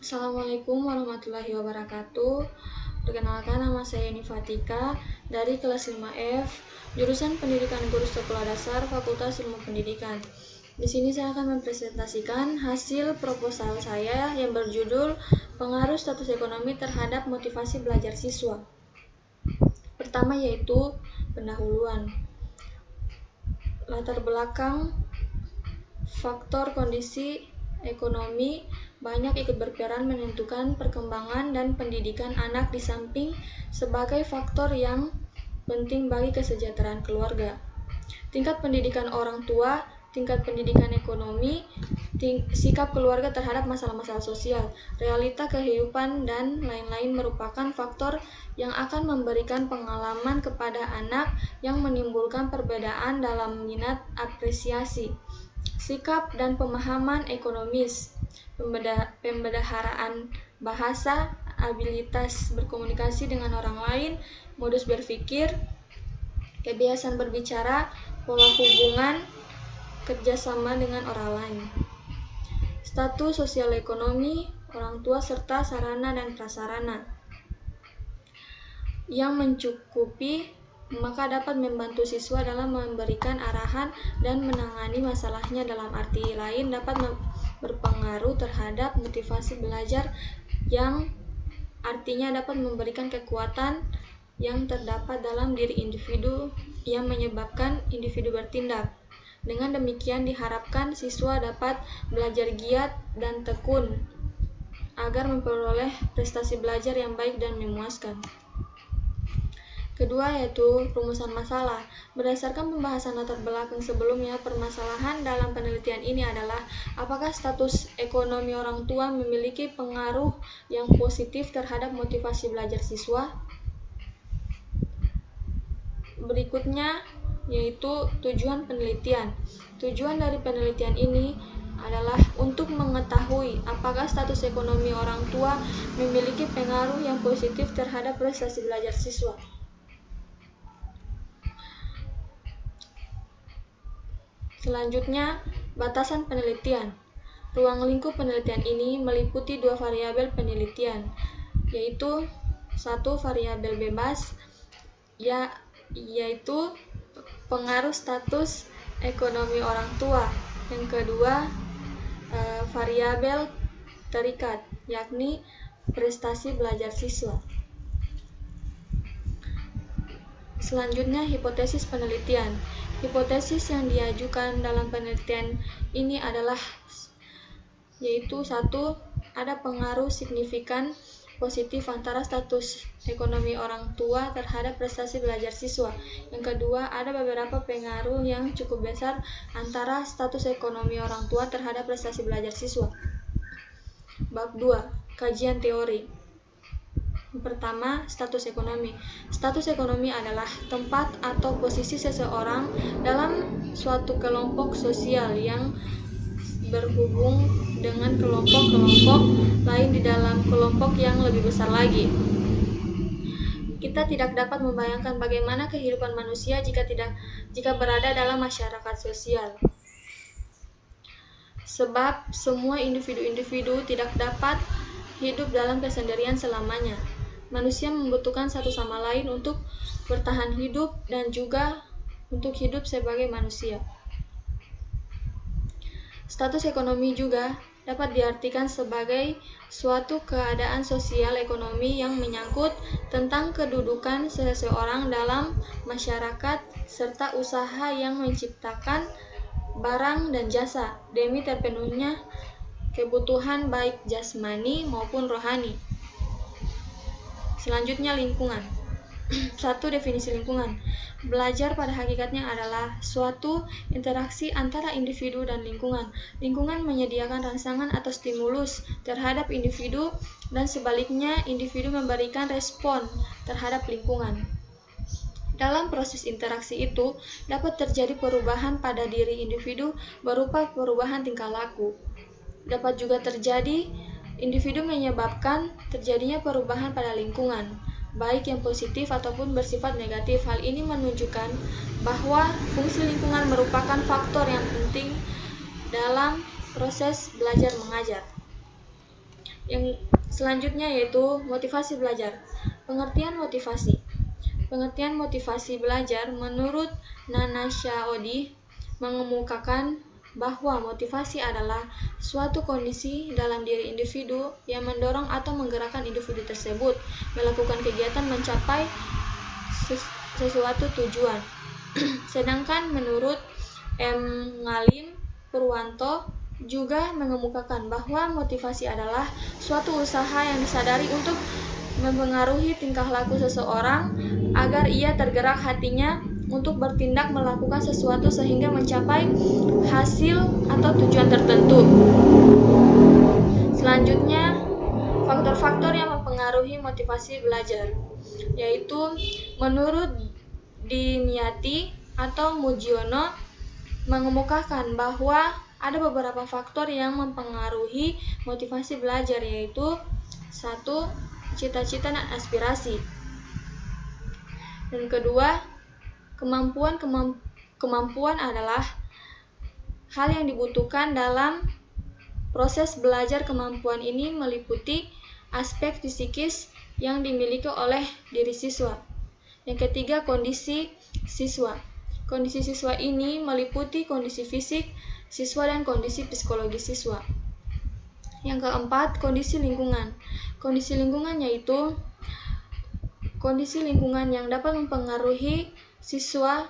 Assalamualaikum warahmatullahi wabarakatuh. Perkenalkan, nama saya Yeni Fatika dari kelas 5F, jurusan Pendidikan Guru Sekolah Dasar, Fakultas Ilmu Pendidikan. Di sini saya akan mempresentasikan hasil proposal saya yang berjudul Pengaruh Status Ekonomi Terhadap Motivasi Belajar Siswa. Pertama yaitu pendahuluan. Latar belakang faktor kondisi ekonomi banyak ikut berperan menentukan perkembangan dan pendidikan anak di samping sebagai faktor yang penting bagi kesejahteraan keluarga. Tingkat pendidikan orang tua, tingkat pendidikan ekonomi, sikap keluarga terhadap masalah-masalah sosial, realita kehidupan, dan lain-lain merupakan faktor yang akan memberikan pengalaman kepada anak yang menimbulkan perbedaan dalam minat apresiasi, sikap dan pemahaman ekonomis, pembendaharaan bahasa, abilitas berkomunikasi dengan orang lain, modus berpikir, kebiasaan berbicara, pola hubungan, kerjasama dengan orang lain, status sosial ekonomi, orang tua serta sarana dan prasarana yang mencukupi, maka dapat membantu siswa dalam memberikan arahan dan menangani masalahnya. Dalam arti lain, dapat berpengaruh terhadap motivasi belajar, yang artinya dapat memberikan kekuatan yang terdapat dalam diri individu yang menyebabkan individu bertindak. Dengan demikian diharapkan siswa dapat belajar giat dan tekun agar memperoleh prestasi belajar yang baik dan memuaskan. Kedua yaitu rumusan masalah. Berdasarkan pembahasan latar belakang sebelumnya, permasalahan dalam penelitian ini adalah apakah status ekonomi orang tua memiliki pengaruh yang positif terhadap motivasi belajar siswa. Berikutnya yaitu tujuan penelitian. Tujuan dari penelitian ini adalah untuk mengetahui apakah status ekonomi orang tua memiliki pengaruh yang positif terhadap prestasi belajar siswa. Selanjutnya, batasan penelitian. Ruang lingkup penelitian ini meliputi dua variabel penelitian, yaitu satu variabel bebas, yaitu pengaruh status ekonomi orang tua. Yang kedua, variabel terikat, yakni prestasi belajar siswa. Selanjutnya, hipotesis penelitian. Hipotesis yang diajukan dalam penelitian ini adalah yaitu satu, ada pengaruh signifikan positif antara status ekonomi orang tua terhadap prestasi belajar siswa. Yang kedua, ada beberapa pengaruh yang cukup besar antara status ekonomi orang tua terhadap prestasi belajar siswa. Bab 2, kajian teori. Pertama, status ekonomi. Status ekonomi adalah tempat atau posisi seseorang dalam suatu kelompok sosial yang berhubung dengan kelompok-kelompok lain di dalam kelompok yang lebih besar lagi. Kita tidak dapat membayangkan bagaimana kehidupan manusia jika berada dalam masyarakat sosial. Sebab semua individu-individu tidak dapat hidup dalam kesendirian selamanya. Manusia membutuhkan satu sama lain untuk bertahan hidup dan juga untuk hidup sebagai manusia. Status ekonomi juga dapat diartikan sebagai suatu keadaan sosial ekonomi yang menyangkut tentang kedudukan seseorang dalam masyarakat serta usaha yang menciptakan barang dan jasa demi terpenuhnya kebutuhan baik jasmani maupun rohani. Selanjutnya, lingkungan. Satu, definisi lingkungan. Belajar pada hakikatnya adalah suatu interaksi antara individu dan lingkungan. Lingkungan menyediakan rangsangan atau stimulus terhadap individu dan sebaliknya individu memberikan respon terhadap lingkungan. Dalam proses interaksi itu dapat terjadi perubahan pada diri individu berupa perubahan tingkah laku. Dapat juga terjadi individu menyebabkan terjadinya perubahan pada lingkungan, baik yang positif ataupun bersifat negatif. Hal ini menunjukkan bahwa fungsi lingkungan merupakan faktor yang penting dalam proses belajar mengajar. Yang selanjutnya yaitu motivasi belajar. Pengertian motivasi. Pengertian motivasi belajar menurut Nana Shaodi mengemukakan bahwa motivasi adalah suatu kondisi dalam diri individu yang mendorong atau menggerakkan individu tersebut melakukan kegiatan mencapai sesuatu tujuan. Sedangkan menurut M. Ngalim Purwanto juga mengemukakan bahwa motivasi adalah suatu usaha yang disadari untuk mempengaruhi tingkah laku seseorang agar ia tergerak hatinya untuk bertindak melakukan sesuatu sehingga mencapai hasil atau tujuan tertentu. Selanjutnya, faktor-faktor yang mempengaruhi motivasi belajar, yaitu menurut Dimyati atau Mujiono mengemukakan bahwa ada beberapa faktor yang mempengaruhi motivasi belajar, yaitu 1. Cita-cita dan aspirasi. Dan kedua, kemampuan adalah hal yang dibutuhkan dalam proses belajar. Kemampuan ini meliputi aspek psikis yang dimiliki oleh diri siswa. Yang ketiga, kondisi siswa. Kondisi siswa ini meliputi kondisi fisik siswa dan kondisi psikologis siswa. Yang keempat, kondisi lingkungan. Kondisi lingkungan yaitu kondisi lingkungan yang dapat mempengaruhi siswa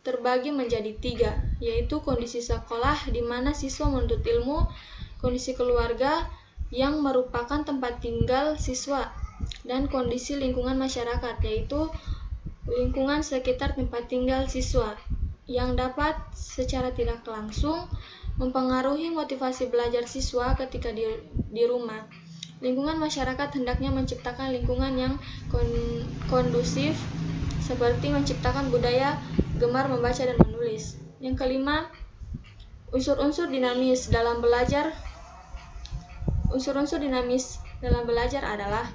terbagi menjadi 3, yaitu kondisi sekolah di mana siswa menuntut ilmu, kondisi keluarga yang merupakan tempat tinggal siswa, dan kondisi lingkungan masyarakat, yaitu lingkungan sekitar tempat tinggal siswa yang dapat secara tidak langsung mempengaruhi motivasi belajar siswa ketika di rumah. Lingkungan masyarakat hendaknya menciptakan lingkungan yang kondusif seperti menciptakan budaya gemar membaca dan menulis. Yang kelima, unsur-unsur dinamis dalam belajar. Unsur-unsur dinamis dalam belajar adalah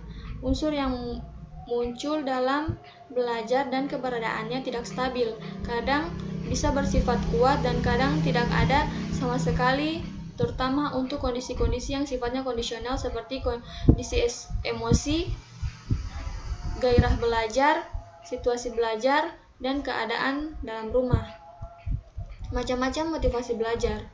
unsur yang muncul dalam belajar dan keberadaannya tidak stabil. Kadang bisa bersifat kuat dan kadang tidak ada sama sekali, terutama untuk kondisi-kondisi yang sifatnya kondisional seperti kondisi emosi, gairah belajar, situasi belajar, dan keadaan dalam rumah. Macam-macam motivasi belajar.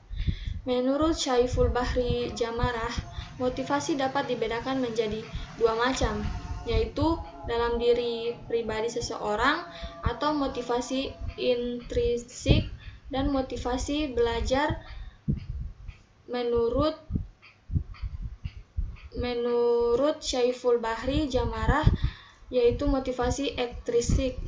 Menurut Syaiful Bahri Jamarah, motivasi dapat dibedakan menjadi 2 macam, yaitu dalam diri pribadi seseorang atau motivasi intrinsik dan motivasi belajar menurut Syaiful Bahri Jamarah yaitu motivasi ekstrinsik.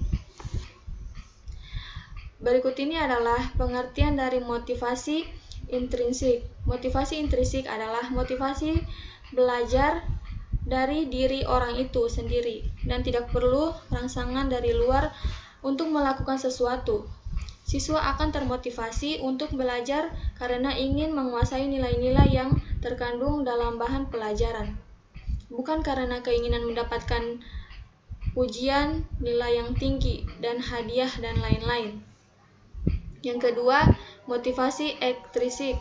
Berikut ini adalah pengertian dari motivasi intrinsik. Motivasi intrinsik adalah motivasi belajar dari diri orang itu sendiri dan tidak perlu rangsangan dari luar untuk melakukan sesuatu. Siswa akan termotivasi untuk belajar karena ingin menguasai nilai-nilai yang terkandung dalam bahan pelajaran, bukan karena keinginan mendapatkan pujian, nilai yang tinggi, dan hadiah dan lain-lain. Yang kedua, motivasi ekstrinsik.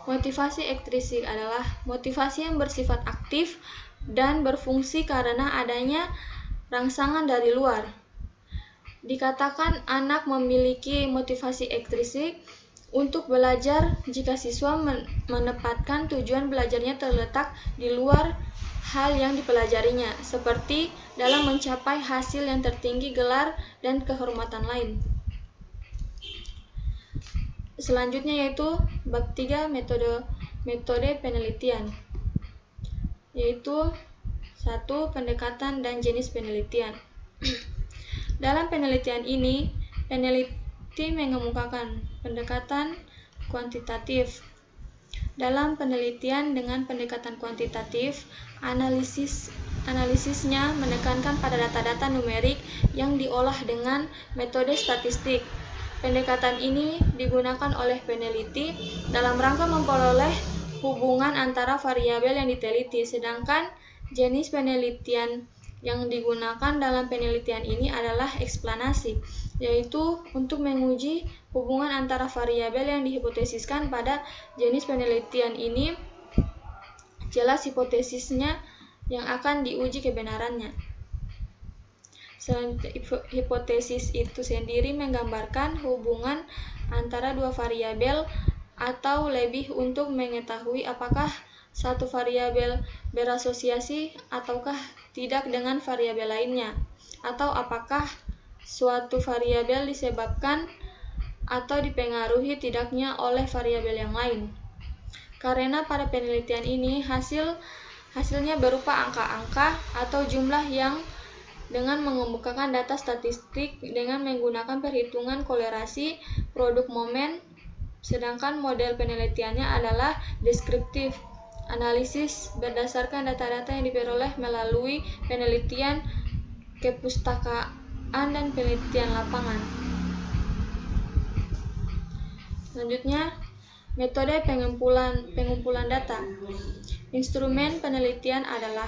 Motivasi ekstrinsik adalah motivasi yang bersifat aktif dan berfungsi karena adanya rangsangan dari luar. Dikatakan anak memiliki motivasi ekstrinsik untuk belajar jika siswa menempatkan tujuan belajarnya terletak di luar hal yang dipelajarinya, seperti dalam mencapai hasil yang tertinggi, gelar, dan kehormatan lain. Selanjutnya yaitu bab 3 metode penelitian, yaitu 1. Pendekatan dan jenis penelitian. Dalam penelitian ini, peneliti mengemukakan pendekatan kuantitatif. Dalam penelitian dengan pendekatan kuantitatif, analisisnya menekankan pada data-data numerik yang diolah dengan metode statistik. Pendekatan ini digunakan oleh peneliti dalam rangka memperoleh hubungan antara variabel yang diteliti, sedangkan jenis penelitian yang digunakan dalam penelitian ini adalah eksplanasi, yaitu untuk menguji hubungan antara variabel yang dihipotesiskan pada jenis penelitian ini jelas hipotesisnya yang akan diuji kebenarannya. Hipotesis itu sendiri menggambarkan hubungan antara dua variabel atau lebih untuk mengetahui apakah satu variabel berasosiasi ataukah tidak dengan variabel lainnya, atau apakah suatu variabel disebabkan atau dipengaruhi tidaknya oleh variabel yang lain. Karena pada penelitian ini hasilnya berupa angka-angka atau jumlah yang dengan mengemukakan data statistik dengan menggunakan perhitungan kolerasi produk momen, sedangkan model penelitiannya adalah deskriptif analisis berdasarkan data-data yang diperoleh melalui penelitian kepustakaan dan penelitian lapangan. Selanjutnya, metode pengumpulan data. Instrumen penelitian adalah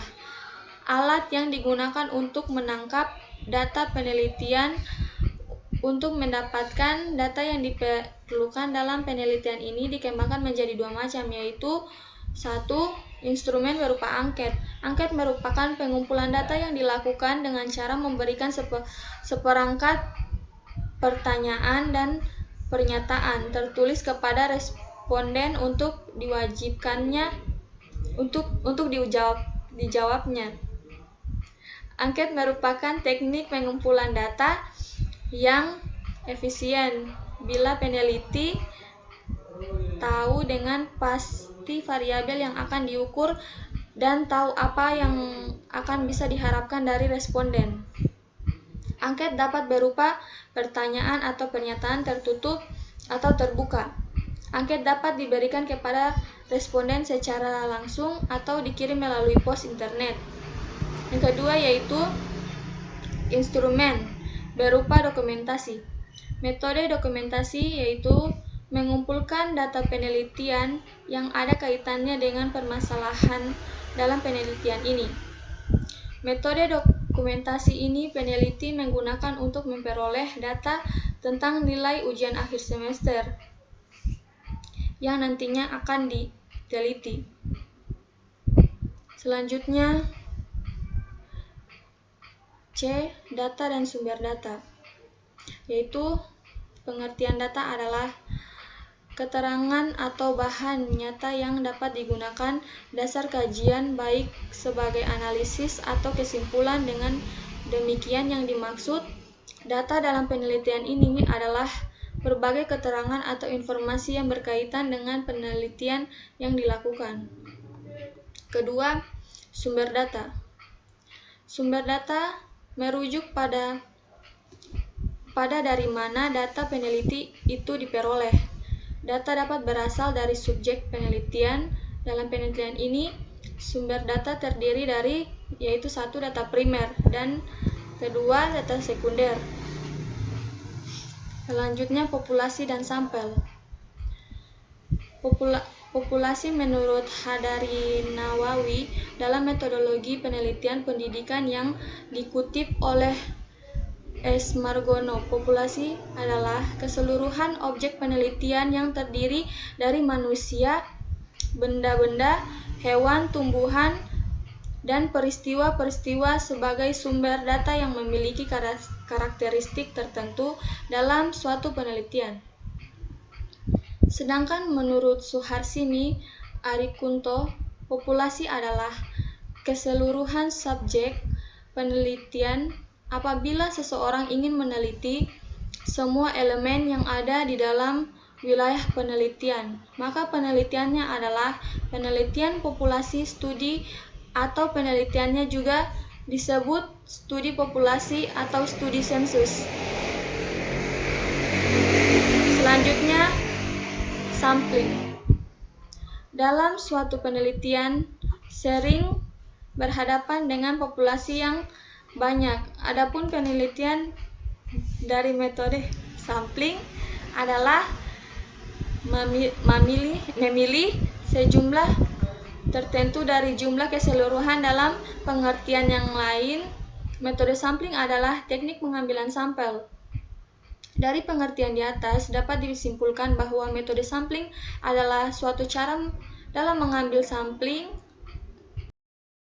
alat yang digunakan untuk menangkap data penelitian. Untuk mendapatkan data yang diperlukan dalam penelitian ini dikembangkan menjadi dua macam, yaitu 1. Instrumen berupa angket. Angket merupakan pengumpulan data yang dilakukan dengan cara memberikan seperangkat pertanyaan dan pernyataan tertulis kepada responden untuk dijawabnya. Angket merupakan teknik pengumpulan data yang efisien bila peneliti tahu dengan pasti variabel yang akan diukur dan tahu apa yang akan bisa diharapkan dari responden. Angket dapat berupa pertanyaan atau pernyataan tertutup atau terbuka. Angket dapat diberikan kepada responden secara langsung atau dikirim melalui pos internet. Yang kedua yaitu instrumen berupa dokumentasi. Metode dokumentasi yaitu mengumpulkan data penelitian yang ada kaitannya dengan permasalahan dalam penelitian ini. Metode dokumentasi ini peneliti menggunakan untuk memperoleh data tentang nilai ujian akhir semester yang nantinya akan diteliti. Selanjutnya, C. Data dan sumber data, yaitu pengertian data adalah keterangan atau bahan nyata yang dapat digunakan dasar kajian baik sebagai analisis atau kesimpulan. Dengan demikian yang dimaksud data dalam penelitian ini adalah berbagai keterangan atau informasi yang berkaitan dengan penelitian yang dilakukan. Kedua, sumber data. Sumber data merujuk pada dari mana data peneliti itu diperoleh. Data dapat berasal dari subjek penelitian. Dalam penelitian ini, sumber data terdiri dari yaitu 1. Data primer dan 2. Data sekunder. Selanjutnya, populasi dan sampel. Populasi menurut Hadari Nawawi dalam metodologi penelitian pendidikan yang dikutip oleh S. Margono. Populasi adalah keseluruhan objek penelitian yang terdiri dari manusia, benda-benda, hewan, tumbuhan, dan peristiwa-peristiwa sebagai sumber data yang memiliki karakteristik tertentu dalam suatu penelitian. Sedangkan menurut Suharsini Arikunto, populasi adalah keseluruhan subjek penelitian apabila seseorang ingin meneliti semua elemen yang ada di dalam wilayah penelitian, maka penelitiannya adalah penelitian populasi studi atau penelitiannya juga disebut studi populasi atau studi sensus. Selanjutnya, sampling. Dalam suatu penelitian sering berhadapan dengan populasi yang banyak. Adapun penelitian dari metode sampling adalah memilih sejumlah tertentu dari jumlah keseluruhan. Dalam pengertian yang lain, metode sampling adalah teknik pengambilan sampel. Dari pengertian di atas dapat disimpulkan bahwa metode sampling adalah suatu cara dalam mengambil sampling